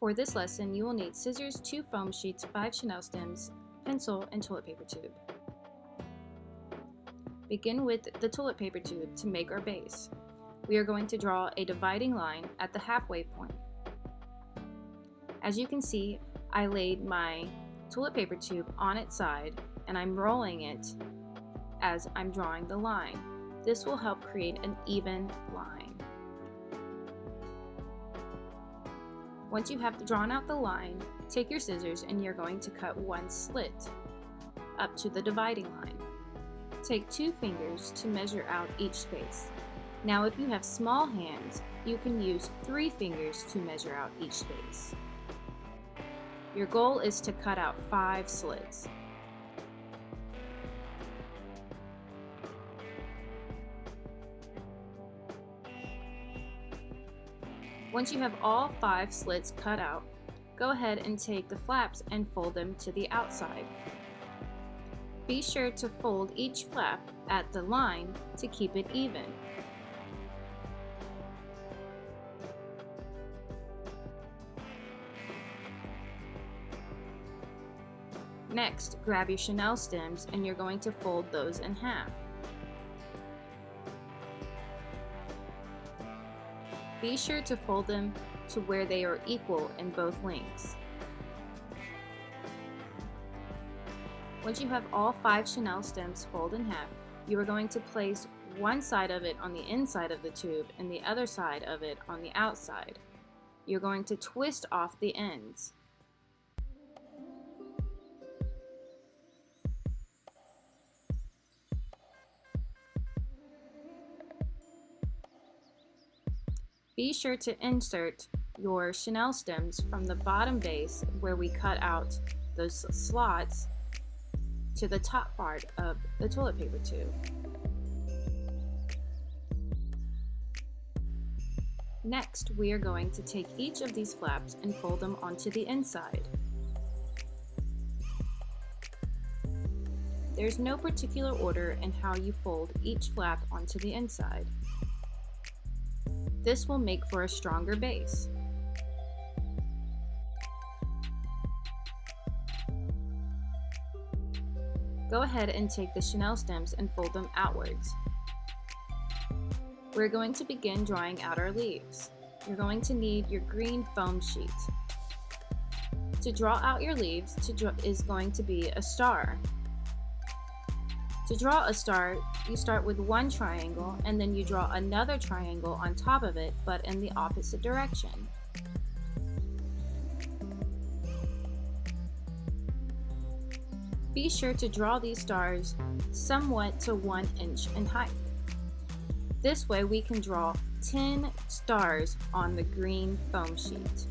For this lesson, you will need scissors, 2 foam sheets, 5 Chanel stems, pencil, and toilet paper tube. Begin with the toilet paper tube to make our base. We are going to draw a dividing line at the halfway point. As you can see, I laid my toilet paper tube on its side and I'm rolling it as I'm drawing the line. This will help create an even line. Once you have drawn out the line, take your scissors and you're going to cut one slit up to the dividing line. Take 2 fingers to measure out each space. Now if you have small hands, you can use 3 fingers to measure out each space. Your goal is to cut out 5 slits. Once you have all 5 slits cut out, go ahead and take the flaps and fold them to the outside. Be sure to fold each flap at the line to keep it even. Next, grab your Chanel stems and you're going to fold those in half. Be sure to fold them to where they are equal in both lengths. Once you have all 5 Chanel stems folded in half, you are going to place one side of it on the inside of the tube and the other side of it on the outside. You're going to twist off the ends. Be sure to insert your Chanel stems from the bottom base where we cut out those slots to the top part of the toilet paper tube. Next, we are going to take each of these flaps and fold them onto the inside. There's no particular order in how you fold each flap onto the inside. This will make for a stronger base. Go ahead and take the Chanel stems and fold them outwards. We're going to begin drawing out our leaves. You're going to need your green foam sheet. To draw out your leaves is going to be a star. To draw a star, you start with one triangle and then you draw another triangle on top of it, but in the opposite direction. Be sure to draw these stars somewhat to 1 inch in height. This way we can draw 10 stars on the green foam sheet.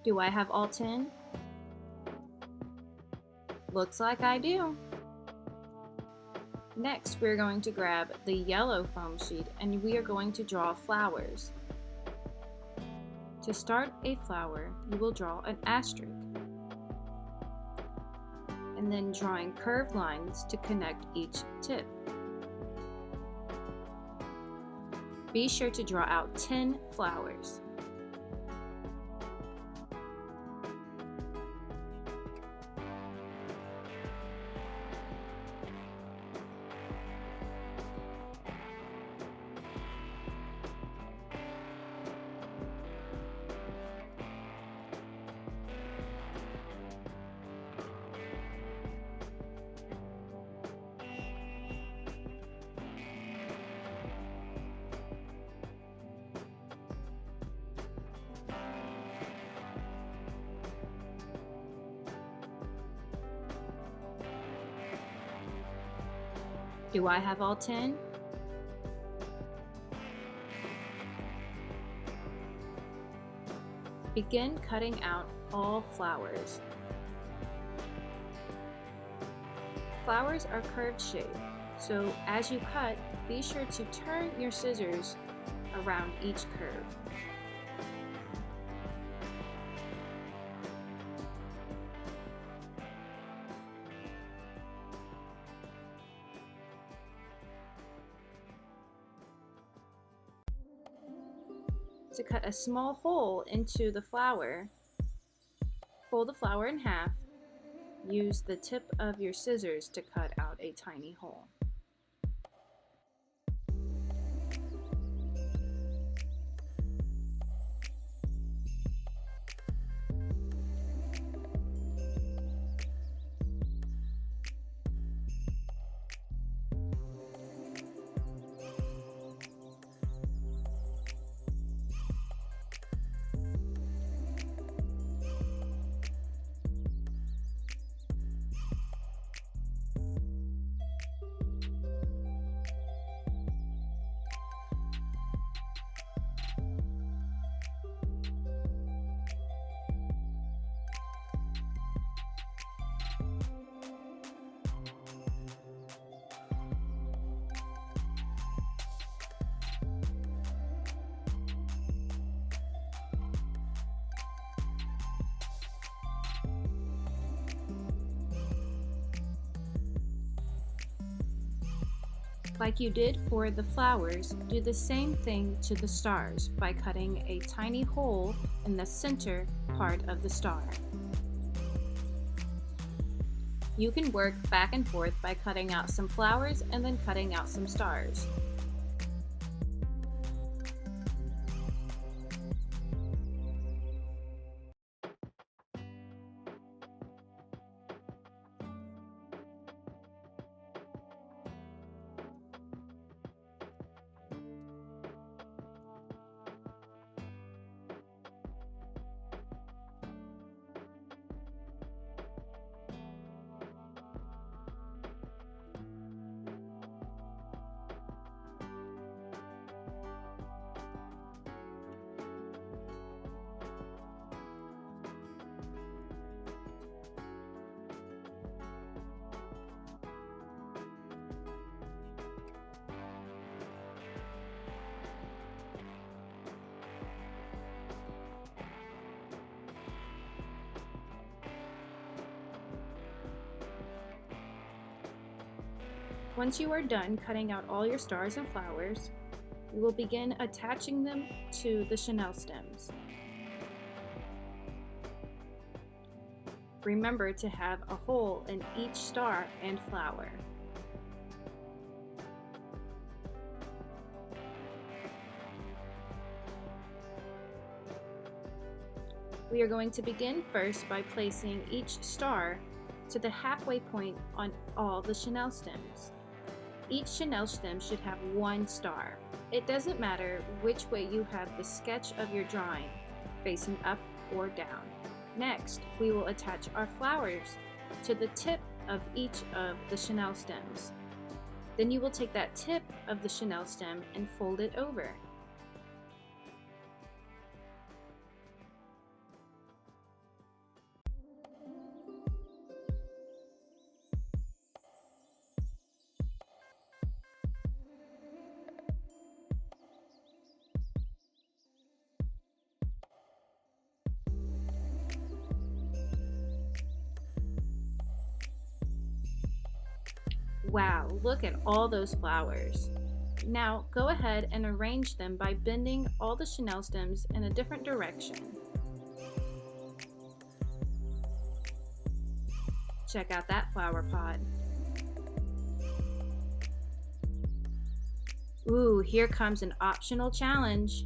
Do I have all 10? Looks like I do. Next, we're going to grab the yellow foam sheet and we are going to draw flowers. To start a flower, you will draw an asterisk, and then drawing curved lines to connect each tip. Be sure to draw out 10 flowers. Do I have all 10? Begin cutting out all flowers. Flowers are curved shape, so as you cut, be sure to turn your scissors around each curve. to cut a small hole into the flower. Fold the flower in half. Use the tip of your scissors to cut out a tiny hole. Like you did for the flowers, do the same thing to the stars by cutting a tiny hole in the center part of the star. You can work back and forth by cutting out some flowers and then cutting out some stars. Once you are done cutting out all your stars and flowers, you will begin attaching them to the chenille stems. Remember to have a hole in each star and flower. We are going to begin first by placing each star to the halfway point on all the chenille stems. Each chenille stem should have one star. It doesn't matter which way you have the sketch of your drawing, facing up or down. Next, we will attach our flowers to the tip of each of the chenille stems. Then you will take that tip of the chenille stem and fold it over. Wow, look at all those flowers. Now go ahead and arrange them by bending all the chenille stems in a different direction. Check out that flower pot. Ooh, here comes an optional challenge.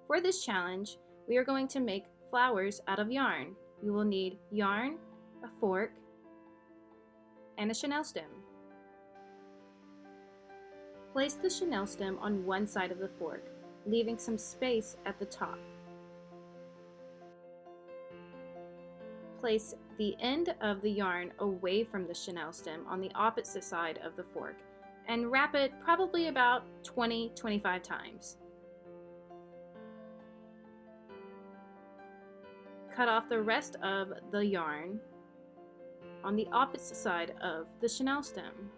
For this challenge, we are going to make flowers out of yarn. You will need yarn, a fork, and a chenille stem. Place the chenille stem on one side of the fork, leaving some space at the top. Place the end of the yarn away from the chenille stem on the opposite side of the fork and wrap it probably about 20-25 times. Cut off the rest of the yarn on the opposite side of the chenille stem.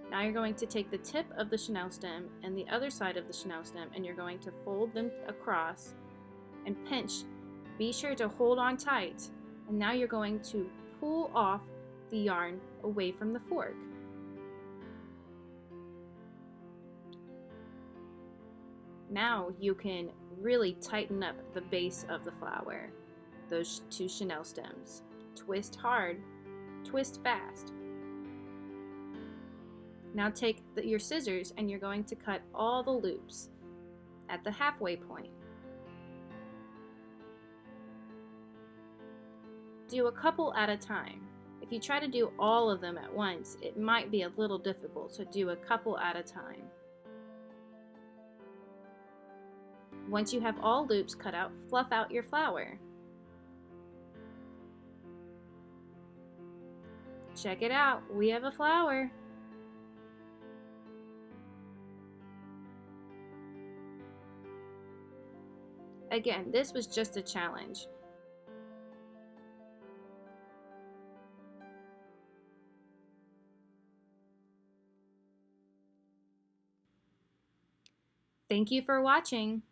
Now you're going to take the tip of the chenille stem and the other side of the chenille stem and you're going to fold them across and pinch. Be sure to hold on tight. And now you're going to pull off the yarn away from the fork. Now you can really tighten up the base of the flower, those 2 chenille stems. Twist hard, twist fast. Now take your scissors and you're going to cut all the loops at the halfway point. Do a couple at a time. If you try to do all of them at once, it might be a little difficult, so do a couple at a time. Once you have all loops cut out, fluff out your flower. Check it out, we have a flower. Again, this was just a challenge. Thank you for watching.